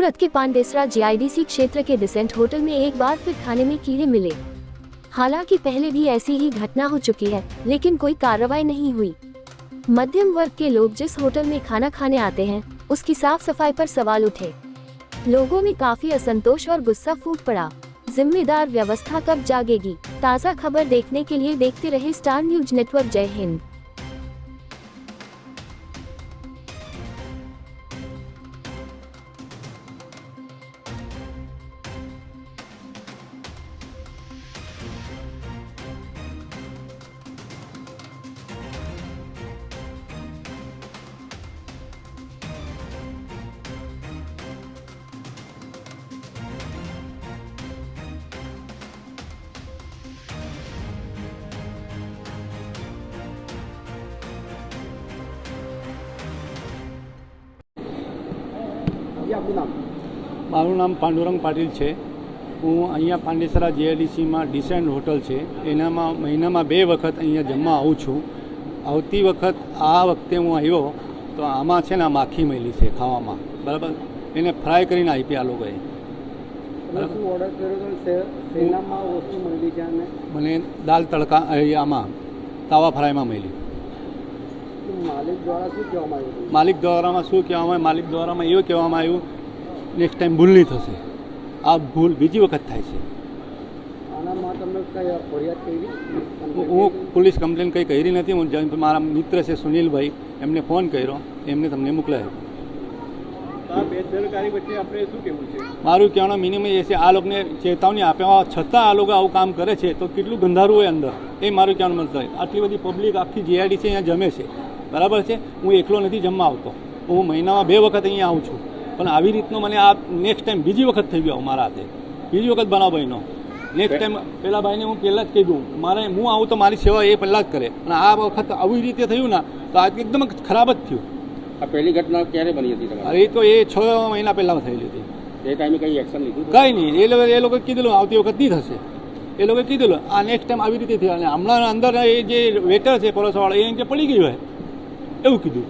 सूरत के पांडेसरा जीआईडीसी क्षेत्र के डिसेंट होटल में एक बार फिर खाने में कीड़े मिले। हालांकि पहले भी ऐसी ही घटना हो चुकी है, लेकिन कोई कार्रवाई नहीं हुई। मध्यम वर्ग के लोग जिस होटल में खाना खाने आते हैं, उसकी साफ सफाई पर सवाल उठे। लोगों में काफी असंतोष और गुस्सा फूट पड़ा। जिम्मेदार व्यवस्था कब जागेगी? ताज़ा खबर देखने के लिए देखते रहे स्टार न्यूज नेटवर्क। जय हिंद। મારું નામ પાંડુરંગ પાટીલ છે। હું અહીંયા પાંડેસરા જીઆઈડીસીમાં ડિસેન્ટ હોટલ છે એનામાં મહિનામાં 2 વખત અહીંયા જમવા આવું છું। આવતી વખત આ વખતે હું આવ્યો તો આમાં છે ને માખી મળી છે ખાવામાં, બરાબર। એને ફ્રાય કરીને આપી આ લોકોએ। મને દાલ તડકા આમાં તાવા ફ્રાયમાં મળી। માલિક દ્વારામાં શું કહેવામાં આવ્યું? માલિક દ્વારામાં એવું કહેવામાં આવ્યું નેક્સ્ટ ટાઈમ ભૂલ નહીં થશે। આ ભૂલ બીજી વખત થાય છે। હું પોલીસ કમ્પ્લેન કંઈ કરી નથી। હું મારા મિત્ર છે સુનિલભાઈ, એમને ફોન કર્યો, એમને તમને મોકલાયો। મારું કહેવાનું મિનિમમ એ છે, આ લોકોને ચેતવણી આપ્યા છતાં આ લોકો આવું કામ કરે છે તો કેટલું ગંધારું હોય અંદર, એ મારું કહેવાનું મતલબ થાય। આટલી બધી પબ્લિક આખી જીઆઈડીસી અહીંયા જમે છે, બરાબર છે। હું એકલો નથી જમવા આવતો, હું મહિનામાં 2 વખત અહીંયા આવું છું, પણ આવી રીતનો મને આ નેક્સ્ટ ટાઈમ બીજી વખત થઈ ગયો મારા હાથે, બીજી વખત બનાવ ભાઈનો। નેક્સ્ટ ટાઈમ પેલા ભાઈને હું પહેલાં જ કહી દઉં, મારે હું આવું તો મારી સેવા એ પહેલાં જ કરે, અને આ વખત આવી રીતે થયું ને તો આ એકદમ ખરાબ જ થયું। આ પહેલી ઘટના ક્યારે બની હતી તમારી? અરે તો એ 6 મહિના પહેલાં થયેલી હતી। એ ટાઈમે કંઈ એક્શન લીધું? કંઈ નહીં, એ લોકોએ કીધેલું આવતી વખત નહીં થશે, એ લોકોએ કીધેલું આ નેક્સ્ટ ટાઈમ આવી રીતે થયા। અને હમણાં અંદર એ જે વેટર છે પરોસવાવાળો એ કે પડી ગયું હોય એવું કીધું।